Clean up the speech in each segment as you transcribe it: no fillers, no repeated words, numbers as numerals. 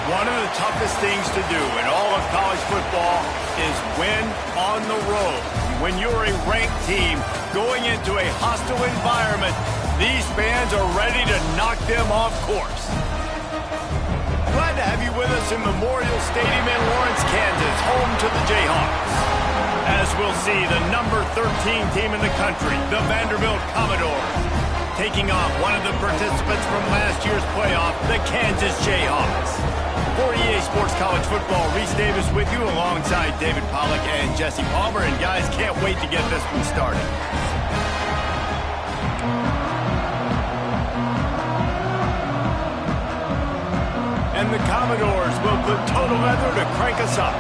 One of the toughest things to do in all of college football is win on the road. When you're a ranked team going into a hostile environment, these fans are ready to knock them off course. Glad to have you with us in Memorial Stadium in Lawrence, Kansas, home to the Jayhawks. As we'll see, the number 13 team in the country, the Vanderbilt Commodores, taking on one of the participants from last year's playoff, the Kansas Jayhawks. For EA Sports College Football, Reese Davis with you alongside David Pollack and Jesse Palmer. And guys, can't wait to get this one started. And the Commodores will put total leather to crank us up.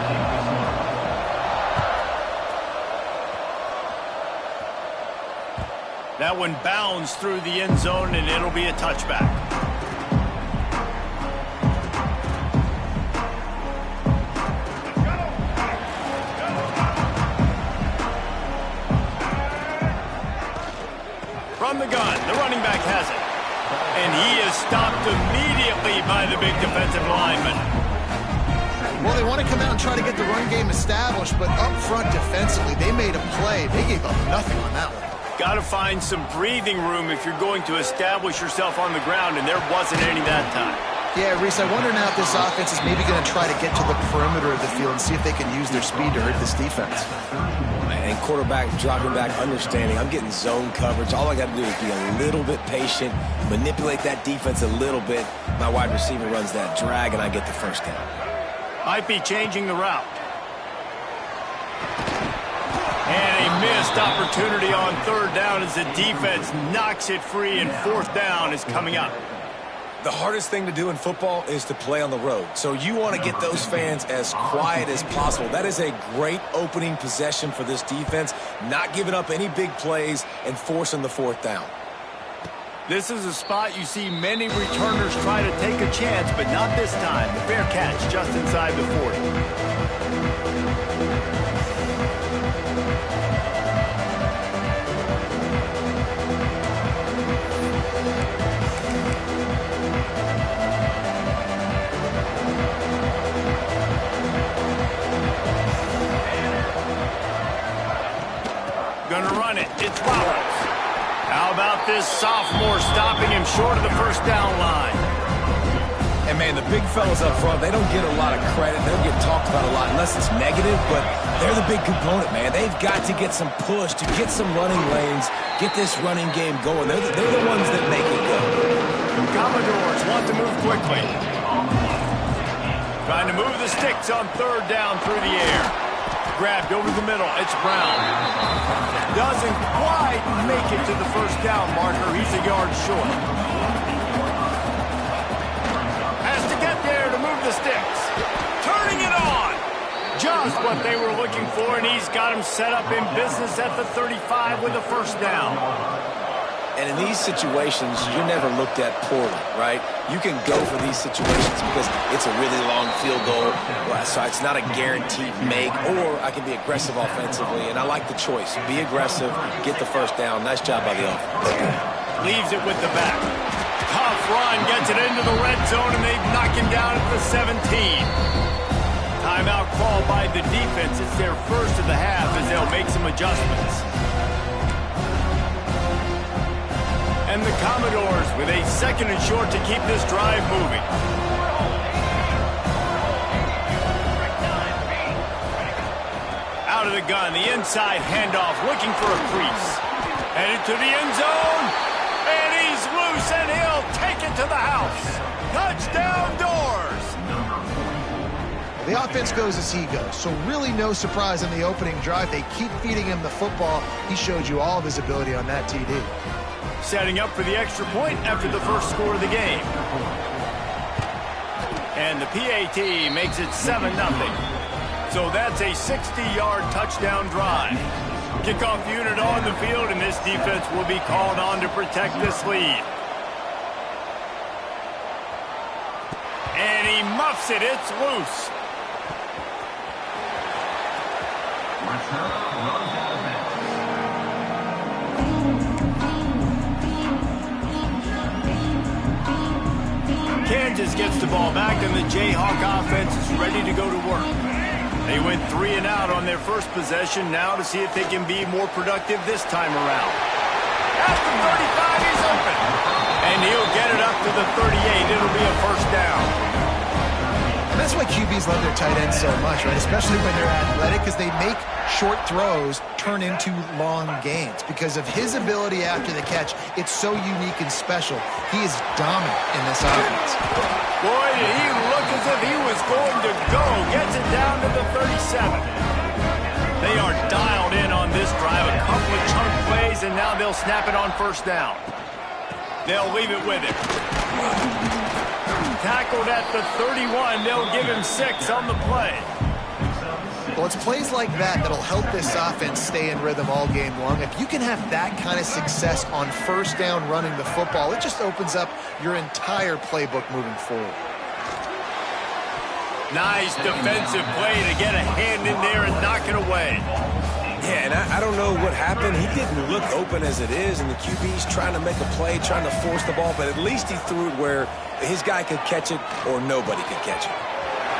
That one bounds through the end zone, and it'll be a touchback. From the gun, the running back has it. And he is stopped immediately by the big defensive lineman. Well, they want to come out and try to get the run game established, but up front defensively, they made a play. They gave up nothing on that one. Got to find some breathing room if you're going to establish yourself on the ground, and there wasn't any that time. Yeah, Reese, I wonder now if this offense is maybe going to try to get to the perimeter of the field and see if they can use their speed to hurt this defense. And quarterback dropping back, understanding. I'm getting zone coverage. All I got to do is be a little bit patient, manipulate that defense a little bit. My wide receiver runs that drag, and I get the first down. Might be changing the route. And a missed opportunity on third down as the defense knocks it free, and fourth down is coming up. The hardest thing to do in football is to play on the road. So you want to get those fans as quiet as possible. That is a great opening possession for this defense, not giving up any big plays and forcing the fourth down. This is a spot you see many returners try to take a chance, but not this time. The fair catch just inside the 40. Gonna run it. It's Roberts. How about this sophomore stopping him short of the first down line? And, man, the big fellas up front, they don't get a lot of credit. They don't get talked about a lot unless it's negative, but they're the big component, man. They've got to get some push to get some running lanes, get this running game going. They're the ones that make it go. Commodores want to move quickly. Trying to move the sticks on third down through the air. Grabbed over the middle. It's Brown. Doesn't quite make it to the first down marker. He's a yard short. Has to get there to move the sticks. Turning it on. Just what they were looking for, and he's got him set up in business at the 35 with a first down. And in these situations, you're never looked at poorly, right? You can go for these situations because it's a really long field goal, so it's not a guaranteed make, or I can be aggressive offensively, and I like the choice. Be aggressive, get the first down. Nice job by the offense. Leaves it with the back. Tough run, gets it into the red zone, and they knock him down at the 17. Timeout call by the defense. It's their first of the half as they'll make some adjustments. And the Commodores with a second and short to keep this drive moving. Out of the gun, the inside handoff, looking for a crease. Headed to the end zone, and he's loose, and he'll take it to the house. Touchdown, Doors! The offense goes as he goes, so really no surprise in the opening drive. They keep feeding him the football. He showed you all of his ability on that TD. Setting up for the extra point after the first score of the game. And the PAT makes it 7-0. So that's a 60-yard touchdown drive. Kickoff unit on the field, and this defense will be called on to protect this lead. And he muffs it. It's loose. Kansas gets the ball back, and the Jayhawk offense is ready to go to work. They went 3 and out on their first possession, now to see if they can be more productive this time around. At the 35, he's open. And he'll get it up to the 38. It'll be a first down. And that's why QBs love their tight ends so much, right? Especially when they're athletic, because they make short throws turn into long gains. Because of his ability after the catch, it's so unique and special. He is dominant in this offense. Boy, did he look as if he was going to go. Gets it down to the 37. They are dialed in on this drive. A couple of chunk plays, and now they'll snap it on first down. They'll leave it with him. Tackled at the 31. They'll give him 6 on the play. Well, it's plays like that that'll help this offense stay in rhythm all game long. If you can have that kind of success on first down running the football, it just opens up your entire playbook moving forward. Nice defensive play to get a hand in there and knock it away. Yeah, and I don't know what happened. He didn't look open as it is, and the QB's trying to make a play, trying to force the ball, but at least he threw it where his guy could catch it or nobody could catch it.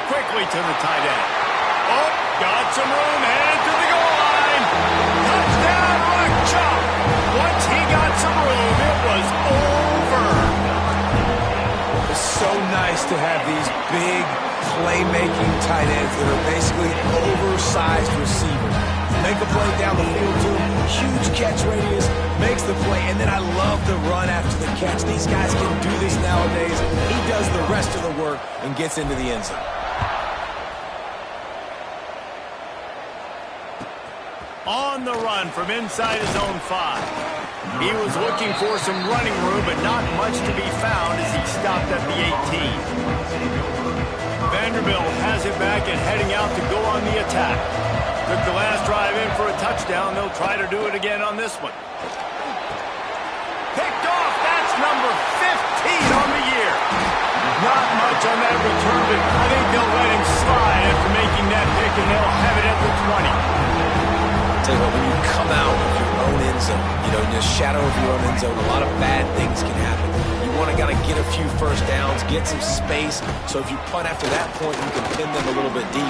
Quickly to the tight end. Oh, got some room, headed to the goal line. Touchdown, Ncaa. Once he got some room, it was over. It's so nice to have these big playmaking tight ends that are basically oversized receivers. Make a play down the field to him, huge catch radius, makes the play, and then I love the run after the catch. These guys can do this nowadays. He does the rest of the work and gets into the end zone. On the run from inside his own 5. He was looking for some running room, but not much to be found as he stopped at the 18. Vanderbilt has it back and heading out to go on the attack. Took the last drive in for a touchdown. They'll try to do it again on this one. Picked off. That's number 15 on the year. Not much on that return, but I think they'll let him slide after making that pick, and they'll have it at the 20. Tell you what, when you come out of your own end zone, you know, in the shadow of your own end zone, a lot of bad things can happen. You want to get a few first downs, get some space, so if you punt after that point, you can pin them a little bit deep.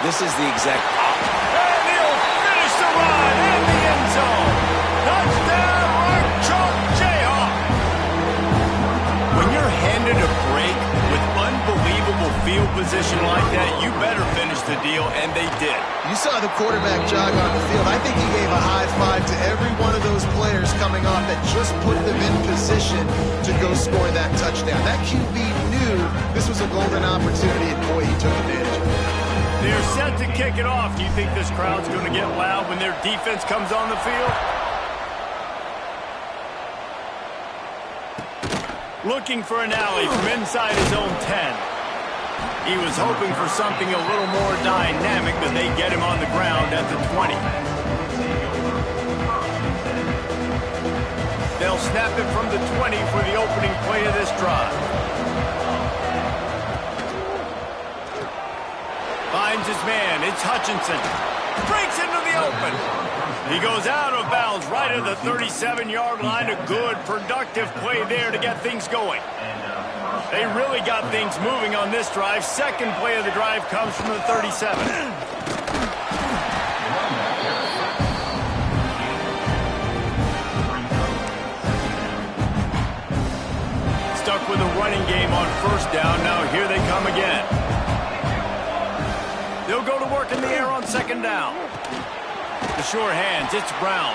This is the exact opposite. And he'll finish the run in the end zone. Touchdown, Ncaa, Jayhawk. When you're handed a break with unbelievable field position like that, you better finish the deal, and they did. You saw the quarterback jog on the field. I think he gave a high five to every one of those players coming off that just put them in position to go score that touchdown. That QB knew this was a golden opportunity, and boy, he took advantage of it. They're set to kick it off. Do you think this crowd's going to get loud when their defense comes on the field? Looking for an alley from inside his own 10. He was hoping for something a little more dynamic, but they get him on the ground at the 20. They'll snap it from the 20 for the opening play of this drive. Finds his man. It's Hutchinson. Breaks into the open. He goes out of bounds right at the 37-yard line. A good, productive play there to get things going. They really got things moving on this drive. Second play of the drive comes from the 37. Stuck with a running game on first down. Now here they come again. They'll go to work in the air on second down. The sure hands, it's Brown.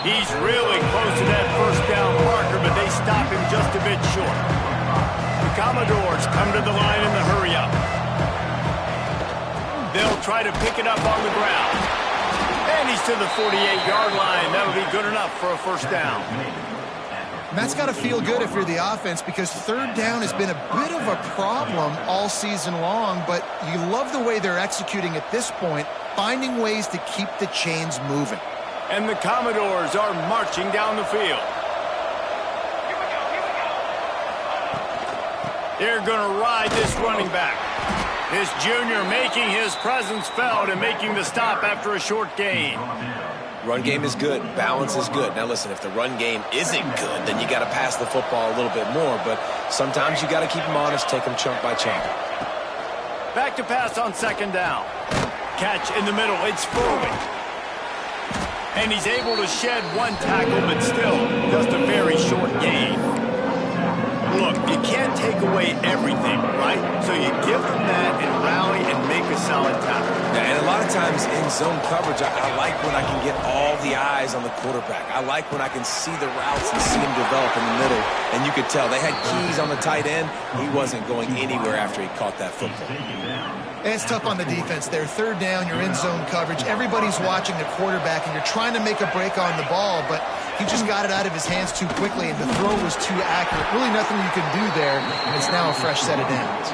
He's really close to that first down marker, but they stop him just a bit short. The Commodores come to the line in the hurry-up. They'll try to pick it up on the ground. And he's to the 48-yard line. That'll be good enough for a first down. And that's got to feel good if you're the offense, because third down has been a bit of a problem all season long, but you love the way they're executing at this point, finding ways to keep the chains moving. And the Commodores are marching down the field. They're going to ride this running back. This junior making his presence felt and making the stop after a short gain. Run game is good. Balance is good. Now, listen, if the run game isn't good, then you got to pass the football a little bit more. But sometimes you got to keep them honest, take them chunk by chunk. Back to pass on second down. Catch in the middle. It's Foley. And he's able to shed one tackle, but still just a very short gain. Look, you can't take away everything, right? So you give them that and rally and make a solid tackle. Yeah, and a lot of times in zone coverage, I like when I can get all the eyes on the quarterback. I like when I can see the routes and see him develop in the middle. And you could tell they had keys on the tight end. He wasn't going anywhere after he caught that football. And it's tough on the defense there. Third down, you're in zone coverage. Everybody's watching the quarterback, and you're trying to make a break on the ball, but he just got it out of his hands too quickly, and the throw was too accurate. Really nothing you can do there, and it's now a fresh set of downs.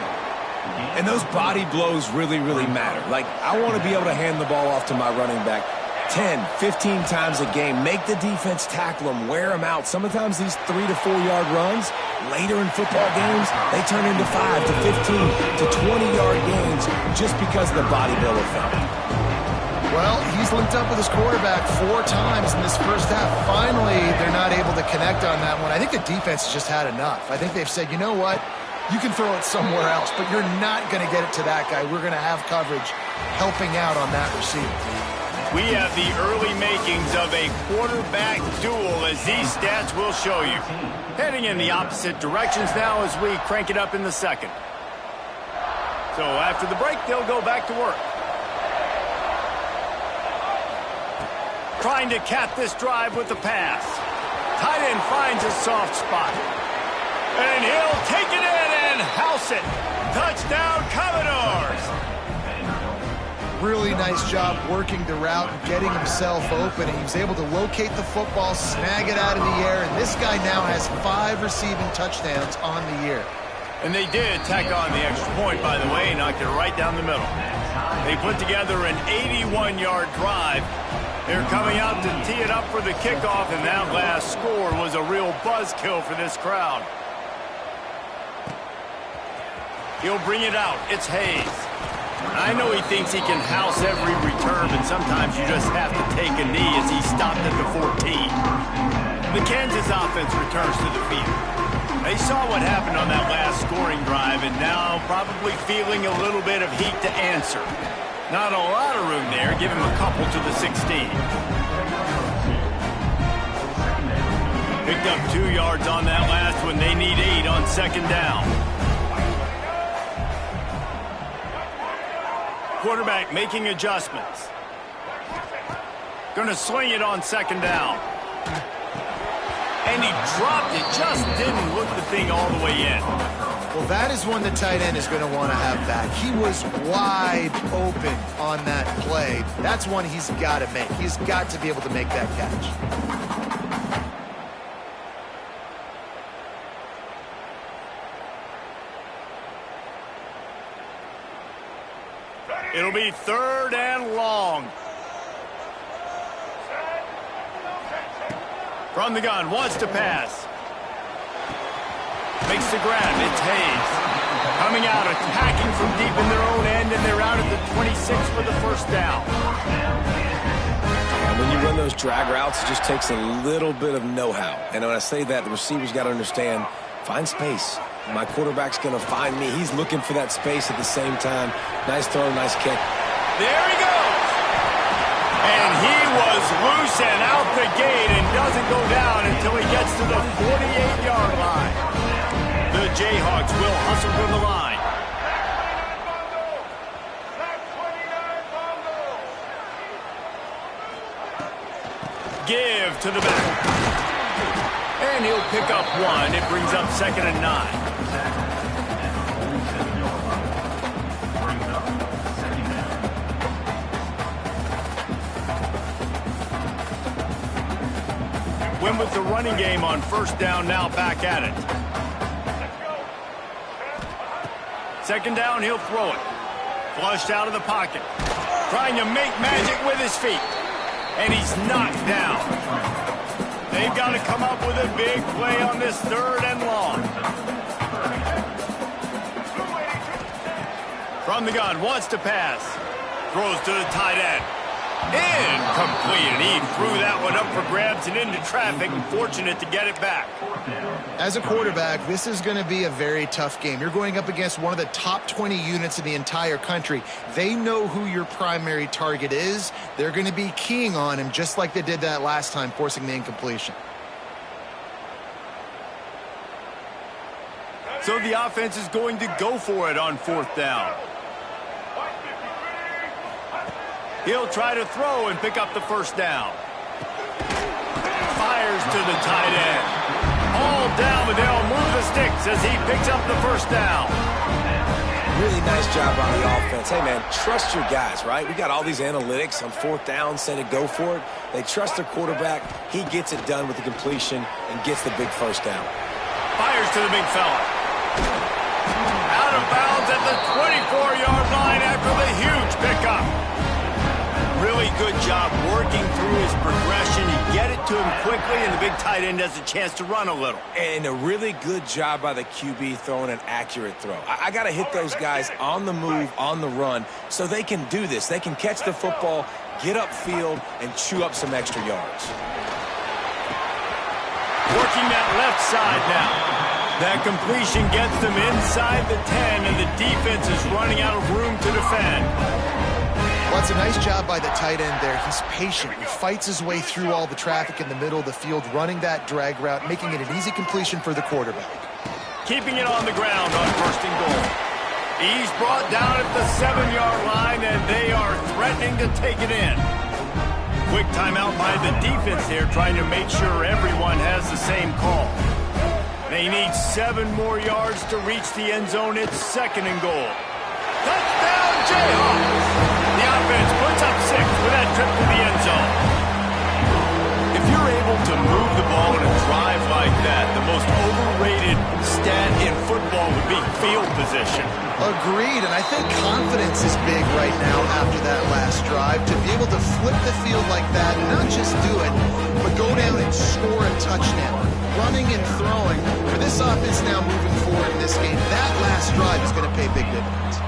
And those body blows really, really matter. Like, I want to be able to hand the ball off to my running back 10, 15 times a game. Make the defense tackle them, wear them out. Sometimes these 3 to 4 yard runs, later in football games, they turn into 5 to 15 to 20 yard gains just because of the body blow effect. Well, he's linked up with his quarterback 4 times in this first half. Finally, they're not able to connect on that one. I think the defense has just had enough. I think they've said, you know what? You can throw it somewhere else, but you're not going to get it to that guy. We're going to have coverage helping out on that receiver. We have the early makings of a quarterback duel, as these stats will show you. Heading in the opposite directions now as we crank it up in the second. So after the break, they'll go back to work. Trying to cap this drive with the pass. Tight end finds a soft spot. And he'll take it in and house it. Touchdown, Commodores! Really nice job working the route and getting himself open. He was able to locate the football, snag it out of the air, and this guy now has 5 receiving touchdowns on the year. And they did tack on the extra point, by the way, knocked it right down the middle. They put together an 81-yard drive. They're coming out to tee it up for the kickoff, and that last score was a real buzzkill for this crowd. He'll bring it out. It's Hayes. I know he thinks he can house every return, but sometimes you just have to take a knee as he stopped at the 14. The Kansas offense returns to the field. They saw what happened on that last scoring drive, and now probably feeling a little bit of heat to answer. Not a lot of room there. Give him a couple to the 16. Picked up 2 yards on that last one. They need 8 on second down. Quarterback making adjustments. Gonna sling it on second down. And he dropped it. Just didn't look the thing all the way in. Well, that is one the tight end is going to want to have back. He was wide open on that play. That's one he's got to make. He's got to be able to make that catch. It'll be 3rd and long. From the gun, wants to pass. Makes the grab, it's Hayes. Coming out, attacking from deep in their own end, and they're out at the 26 for the first down. And when you run those drag routes, it just takes a little bit of know-how. And when I say that, the receiver's got to understand, find space. My quarterback's going to find me. He's looking for that space at the same time. Nice throw, nice kick. There he goes. And he was loose and out the gate and doesn't go down until he gets to the 48-yard line. The Jayhawks will hustle from the line. Give to the back. And he'll pick up 1. It brings up 2nd and 9. Win with the running game on first down, now back at it. Second down, he'll throw it. Flushed out of the pocket. Trying to make magic with his feet. And he's knocked down. They've got to come up with a big play on this 3rd and long. From the gun, wants to pass. Throws to the tight end. Incomplete, and he threw that one up for grabs and into traffic, and fortunate to get it back. As a quarterback, this is going to be a very tough game. You're going up against one of the top 20 units in the entire country. They know who your primary target is. They're going to be keying on him just like they did that last time, forcing the incompletion. So the offense is going to go for it on 4th down. He'll try to throw and pick up the 1st down. Fires to the tight end. All down, but they'll move the sticks as he picks up the 1st down. Really nice job on the offense. Hey, man, trust your guys, right? We got all these analytics on 4th down, saying to go for it. They trust their quarterback. He gets it done with the completion and gets the big 1st down. Fires to the big fella. Out of bounds at the 24-yard line after the huge pickup. Really good job working through his progression. You get it to him quickly, and the big tight end has a chance to run a little. And a really good job by the QB throwing an accurate throw. I got to hit those guys on the move, on the run, so they can do this. They can catch the football, get upfield, and chew up some extra yards. Working that left side now. That completion gets them inside the 10, and the defense is running out of room to defend. Well, it's a nice job by the tight end there. He's patient. He fights his way through all the traffic in the middle of the field, running that drag route, making it an easy completion for the quarterback. Keeping it on the ground on 1st and goal. He's brought down at the 7-yard line, and they are threatening to take it in. Quick timeout by the defense there, trying to make sure everyone has the same call. They need 7 more yards to reach the end zone. It's 2nd and goal. Touchdown, Jayhawks! The offense puts up 6 for that trip to the end zone. If you're able to move the ball in a drive like that, the most overrated stat in football would be field position. Agreed, and I think confidence is big right now after that last drive. To be able to flip the field like that, not just do it, but go down and score a touchdown. Running and throwing. For this offense now moving forward in this game, that last drive is going to pay big dividends.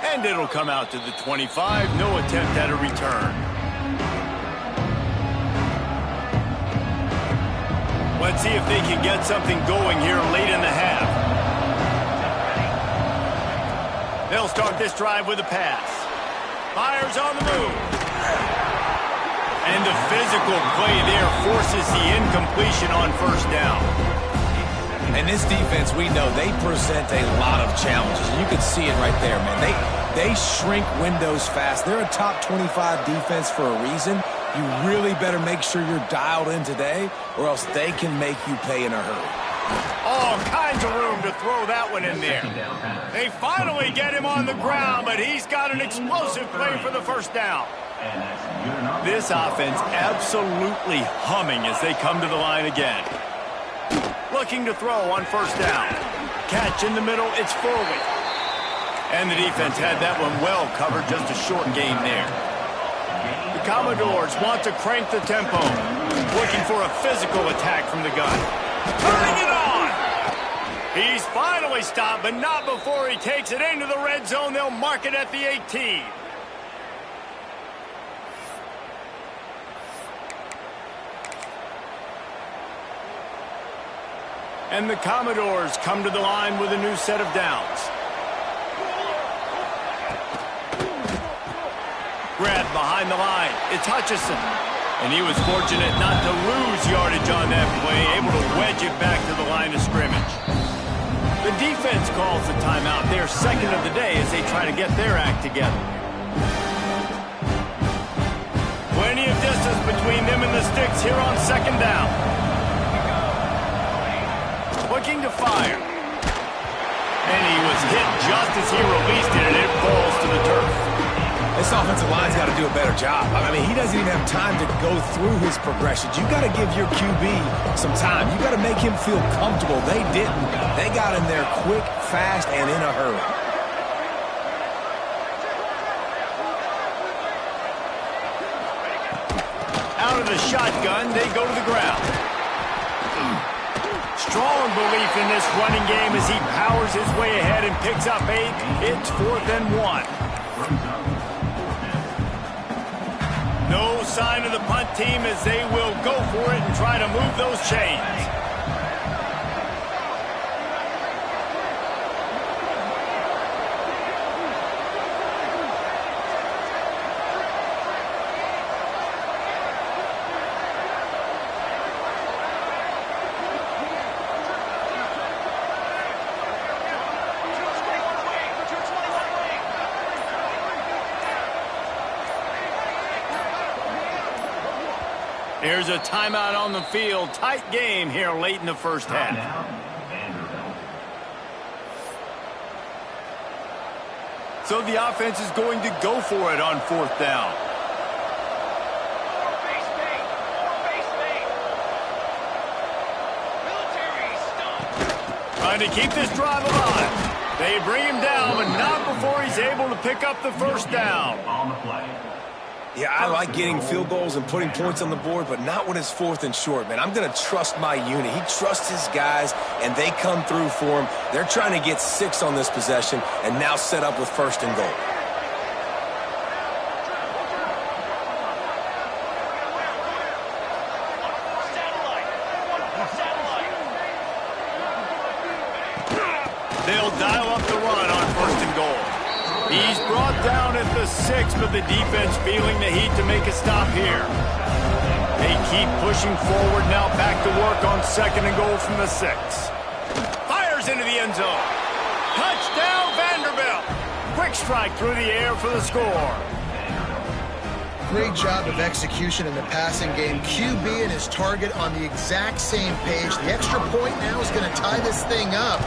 And it'll come out to the 25. No attempt at a return. Let's see if they can get something going here late in the half. They'll start this drive with a pass. Fires on the move. And the physical play there forces the incompletion on 1st down. And this defense, we know, they present a lot of challenges. You can see it right there, man. They shrink windows fast. They're a top 25 defense for a reason. You really better make sure you're dialed in today, or else they can make you pay in a hurry. All kinds of room to throw that one in there. They finally get him on the ground, but he's got an explosive play for the 1st down. This offense absolutely humming as they come to the line again. Looking to throw on 1st down. Catch in the middle, it's Foley. And the defense had that one well covered, just a short gain there. The Commodores want to crank the tempo. Looking for a physical attack from the gun. Turning it on! He's finally stopped, but not before he takes it into the red zone. They'll mark it at the 18. And the Commodores come to the line with a new set of downs. Grabbed behind the line. It's Hutchison. And he was fortunate not to lose yardage on that play, able to wedge it back to the line of scrimmage. The defense calls the timeout, their 2nd of the day, as they try to get their act together. Plenty of distance between them and the sticks here on 2nd down. Looking to fire. And he was hit just as he released it, and it falls to the turf. This offensive line's got to do a better job. I mean, he doesn't even have time to go through his progressions. You got to give your QB some time. You got to make him feel comfortable. They didn't. They got him there quick, fast, and in a hurry. Out of the shotgun, they go to the ground. Strong belief in this running game as he powers his way ahead and picks up 8. It's 4th and 1. No sign of the punt team as they will go for it and try to move those chains. Here's a timeout on the field. Tight game here late in the first half. So the offense is going to go for it on 4th down. Trying to keep this drive alive. They bring him down, but not before he's able to pick up the first down. Yeah, I like getting field goals and putting points on the board, but not when it's 4th and short, man. I'm going to trust my unit. He trusts his guys, and they come through for him. They're trying to get 6 on this possession and now set up with 1st and goal. They'll dial up the run on 1st and goal. He's brought down at the 6, but the defense feeling the heat to make a stop here. They keep pushing forward now, back to work on 2nd and goal from the 6. Fires into the end zone. Touchdown, Vanderbilt. Quick strike through the air for the score. Great job of execution in the passing game. QB and his target on the exact same page. The extra point now is going to tie this thing up.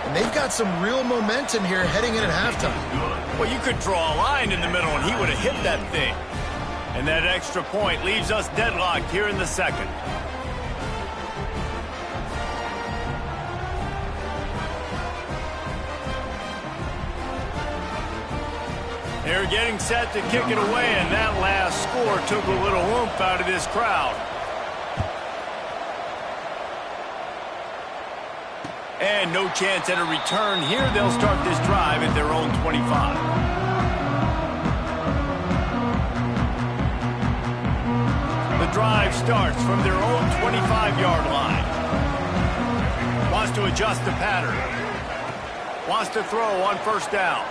And they've got some real momentum here heading in at halftime. Well, you could draw a line in the middle and he would have hit that thing. And that extra point leaves us deadlocked here in the 2nd. They're getting set to kick it away, and that last score took a little oomph out of this crowd. And no chance at a return here. They'll start this drive at their own 25. The drive starts from their own 25-yard line. Wants to adjust the pattern. Wants to throw on 1st down.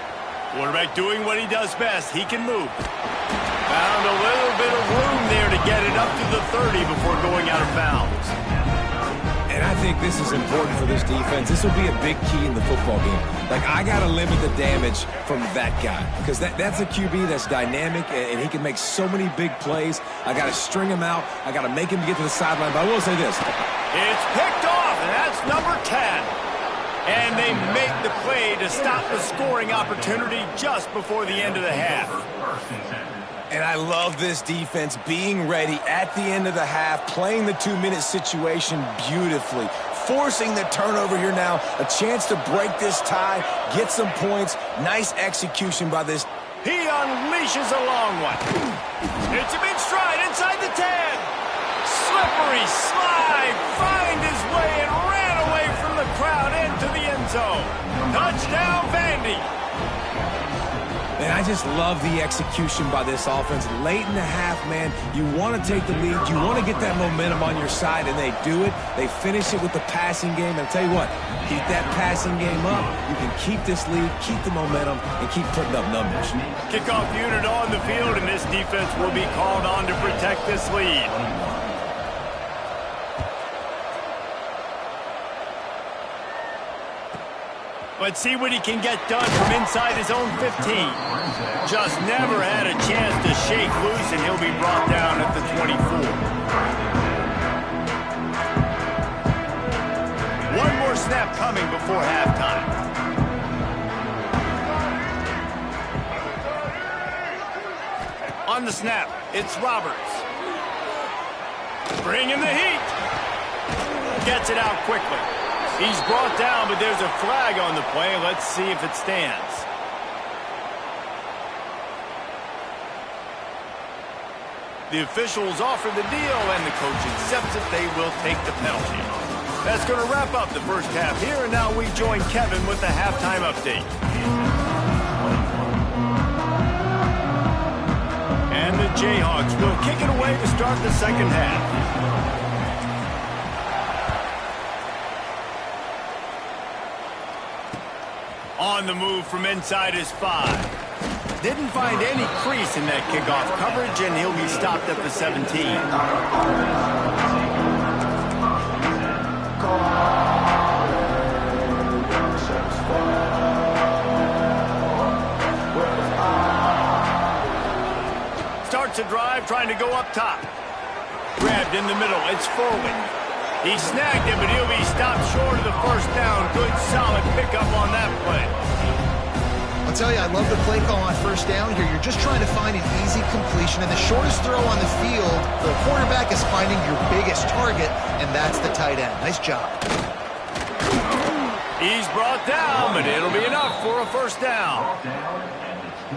Quarterback doing what he does best. He can move. Found a little bit of room there to get it up to the 30 before going out of bounds. And I think this is important for this defense. This will be a big key in the football game. Like, I got to limit the damage from that guy because that's a QB that's dynamic, and he can make so many big plays. I got to string him out. I got to make him get to the sideline. But I will say this. It's picked off, and that's number 10. And they make the play to stop the scoring opportunity just before the end of the half. And I love this defense being ready at the end of the half, playing the 2-minute situation beautifully, forcing the turnover here now, a chance to break this tie, get some points. Nice execution by this. He unleashes a long one. It's a big stride inside the 10. Slippery slide, find his way and ran away from the crowd into the end zone. Touchdown, Vandy. And I just love the execution by this offense. Late in the half, man, you want to take the lead. You want to get that momentum on your side, and they do it. They finish it with the passing game. And I'll tell you what, keep that passing game up. You can keep this lead, keep the momentum, and keep putting up numbers. Kickoff unit on the field, and this defense will be called on to protect this lead. Let's see what he can get done from inside his own 15. Just never had a chance to shake loose, and he'll be brought down at the 24. One more snap coming before halftime. On the snap, it's Roberts. Bringing the heat. Gets it out quickly. He's brought down, but there's a flag on the play. Let's see if it stands. The officials offer the deal, and the coach accepts it. They will take the penalty. That's going to wrap up the first half here, and now we join Kevin with the halftime update. And the Jayhawks will kick it away to start the second half. On the move from inside his 5. Didn't find any crease in that kickoff coverage, and he'll be stopped at the 17. Starts a drive trying to go up top. Grabbed in the middle. It's forward. He snagged it, but he'll be stopped short of the first down. Good, solid pickup on that play. I'll tell you, I love the play call on first down here. You're just trying to find an easy completion, and the shortest throw on the field for a quarterback is finding your biggest target, and that's the tight end. Nice job. He's brought down, but it'll be enough for a first down.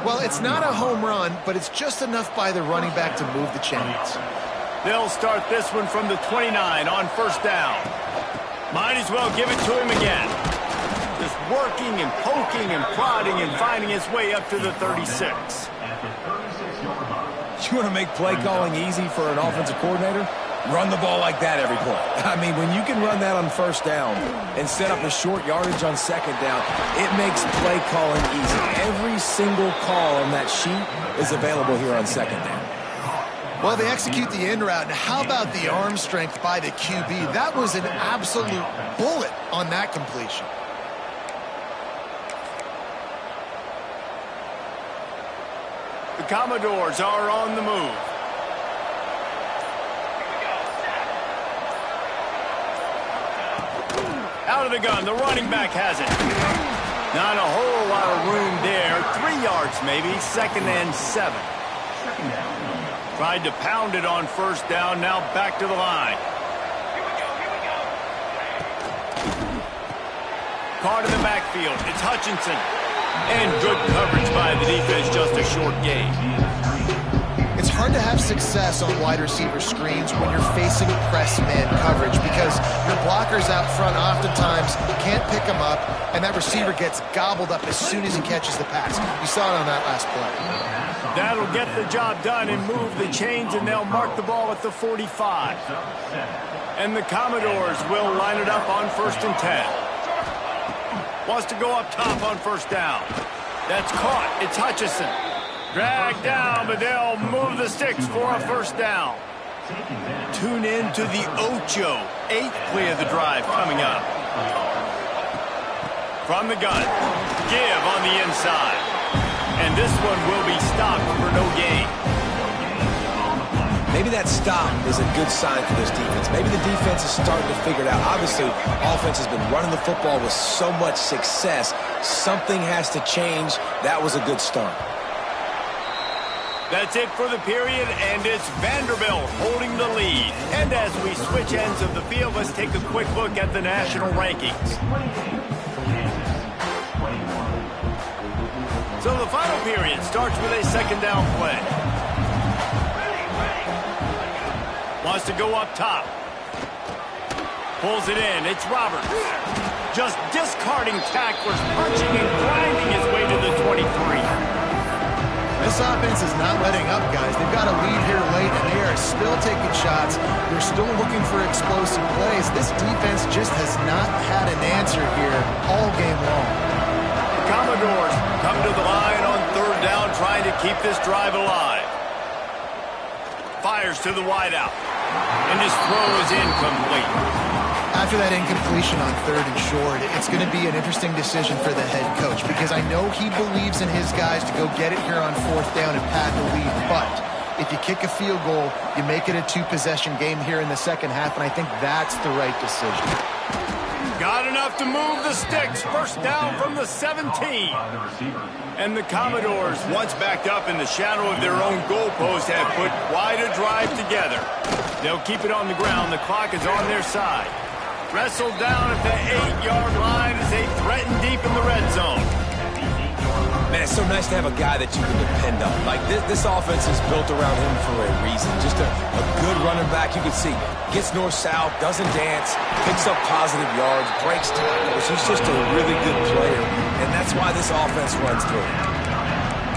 Well, it's not a home run, but it's just enough by the running back to move the chains. They'll start this one from the 29 on first down. Might as well give it to him again. Just working and poking and prodding and finding his way up to the 36. You want to make play calling easy for an offensive coordinator? Run the ball like that every play. I mean, when you can run that on first down and set up a short yardage on second down, it makes play calling easy. Every single call on that sheet is available here on second down. Well, they execute the in route. Now, how about the arm strength by the QB? That was an absolute bullet on that completion. The Commodores are on the move. Out of the gun, the running back has it. Not a whole lot of room there. 3 yards maybe, 2nd and 7. Tried to pound it on first down, now back to the line. Caught in the backfield, it's Hutchinson. And good coverage by the defense, just a short gain. It's hard to have success on wide receiver screens when you're facing press man coverage because your blockers out front oftentimes can't pick them up, and that receiver gets gobbled up as soon as he catches the pass. You saw it on that last play. That'll get the job done and move the chains, and they'll mark the ball at the 45. And the Commodores will line it up on 1st and 10. Wants to go up top on first down. That's caught. It's Hutchinson. Dragged down, but they'll move the sticks for a first down. Tune in to the Ocho. 8th play of the drive coming up. From the gun. Give on the inside. And this one will be stopped for no gain. Maybe that stop is a good sign for this defense. Maybe the defense is starting to figure it out. Obviously, offense has been running the football with so much success. Something has to change. That was a good start. That's it for the period, and it's Vanderbilt holding the lead. And as we switch ends of the field, let's take a quick look at the national rankings. So the final period starts with a 2nd down play. Wants to go up top. Pulls it in. It's Roberts. Just discarding tacklers, punching and grinding his way to the 23. This offense is not letting up, guys. They've got a lead here late, and they are still taking shots. They're still looking for explosive plays. This defense just has not had an answer here all game long. The Commodores come to the line on 3rd down, trying to keep this drive alive. Fires to the wideout, and his throw is incomplete. After that incompletion on 3rd and short, it's going to be an interesting decision for the head coach because I know he believes in his guys to go get it here on 4th down and pad the lead, but if you kick a field goal, you make it a 2-possession game here in the second half, and I think that's the right decision. Got enough to move the sticks. First down from the 17. And the Commodores, once backed up in the shadow of their own goalpost, have put quite a drive together. They'll keep it on the ground. The clock is on their side. Wrestled down at the 8-yard line as they threaten deep in the red zone. Man, it's so nice to have a guy that you can depend on. Like, this offense is built around him for a reason. Just a good running back. You can see, gets north-south, doesn't dance, picks up positive yards, breaks tackles. He's just a really good player, and that's why this offense runs through him.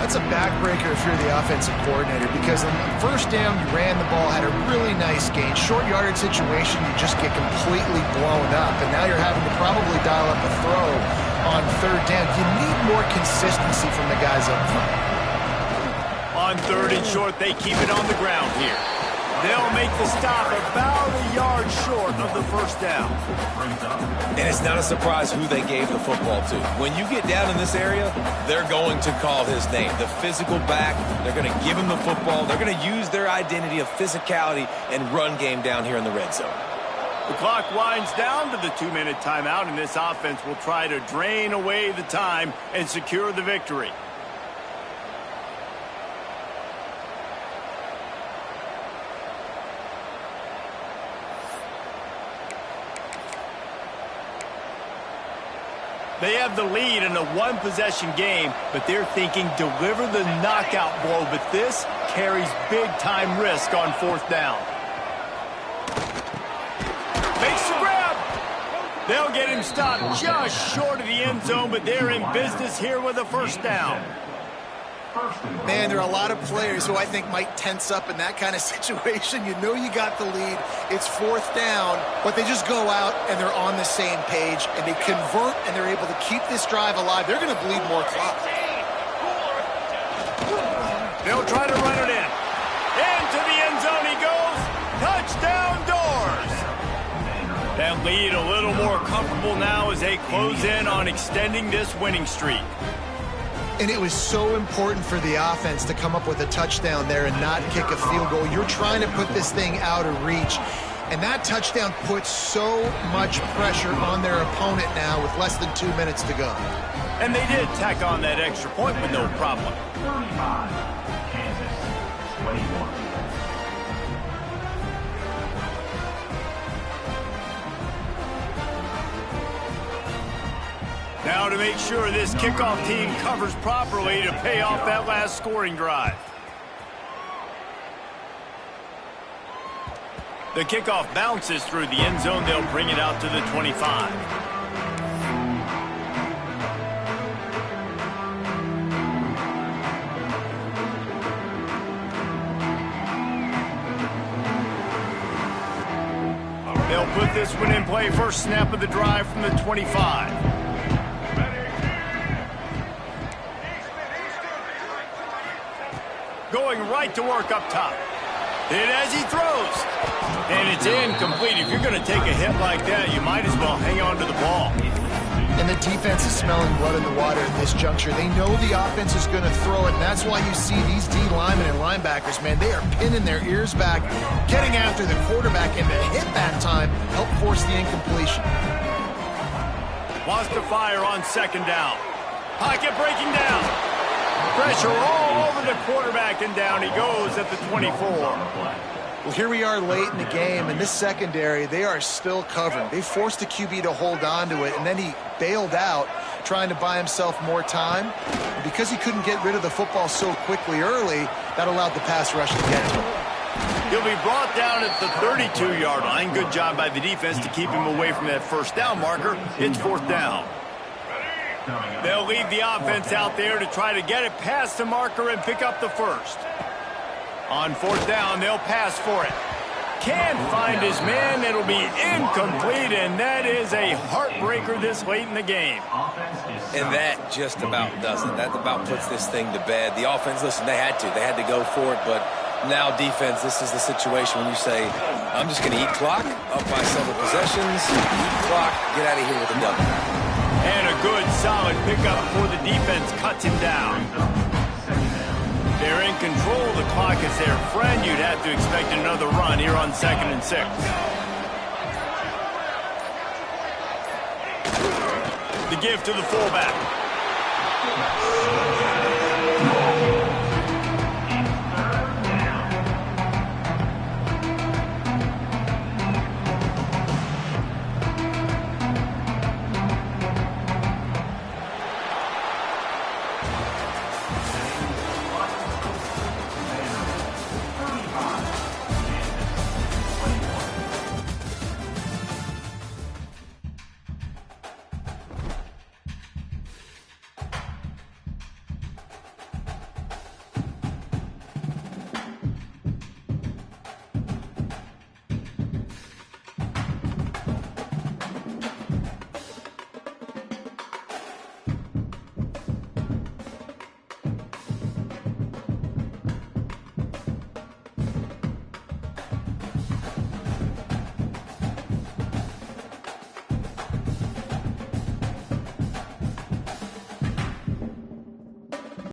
That's a backbreaker if you're the offensive coordinator, because on the first down, you ran the ball, had a really nice gain. Short yardage situation, you just get completely blown up, and now you're having to probably dial up a throw on third down. You need more consistency from the guys up front. On third and short, they keep it on the ground here. They'll make the stop about a yard short of the first down. And it's not a surprise who they gave the football to. When you get down in this area, they're going to call his name. The physical back, they're going to give him the football. They're going to use their identity of physicality and run game down here in the red zone. The clock winds down to the 2-minute timeout, and this offense will try to drain away the time and secure the victory. They have the lead in a one-possession game, but they're thinking deliver the knockout blow, but this carries big-time risk on fourth down. Makes the grab. They'll get him stopped just short of the end zone, but they're in business here with a first down. Man, there are a lot of players who I think might tense up in that kind of situation. You know you got the lead. It's fourth down, but they just go out and they're on the same page, and they convert, and they're able to keep this drive alive. They're going to bleed more clock. They'll try to run it in. Into the end zone he goes. Touchdown Doors. That lead a little more comfortable now as they close in on extending this winning streak. And it was so important for the offense to come up with a touchdown there and not kick a field goal. You're trying to put this thing out of reach. And that touchdown puts so much pressure on their opponent now with less than 2 minutes to go. And they did tack on that extra point with no problem. 35, Kansas, 21. Now to make sure this kickoff team covers properly to pay off that last scoring drive. The kickoff bounces through the end zone. They'll bring it out to the 25. They'll put this one in play. First snap of the drive from the 25. Going right to work up top. Hit as he throws. And it's incomplete. If you're going to take a hit like that, you might as well hang on to the ball. And the defense is smelling blood in the water at this juncture. They know the offense is going to throw it, and that's why you see these D linemen and linebackers, man, they are pinning their ears back, getting after the quarterback, and the hit that time helped force the incompletion. Wants to fire on second down. Pocket breaking down. Pressure all over the quarterback, and down he goes at the 24. Well, here we are late in the game, and this secondary, they are still covering. They forced the QB to hold on to it, and then he bailed out, trying to buy himself more time. And because he couldn't get rid of the football so quickly early, that allowed the pass rush to get to him. He'll be brought down at the 32-yard line. Good job by the defense to keep him away from that first down marker. It's fourth down. They'll leave the offense out there to try to get it past the marker and pick up the first. On fourth down, they'll pass for it. Can't find his man. It'll be incomplete, and that is a heartbreaker this late in the game. And that just about does it. That about puts this thing to bed. The offense, listen, they had to go for it, but now defense, this is the situation when you say, I'm just going to eat clock, up by several possessions, eat clock, get out of here with a W. And a good, solid pickup before the defense cuts him down. They're in control of the clock as their friend. You'd have to expect another run here on 2nd and 6. The give to the fullback.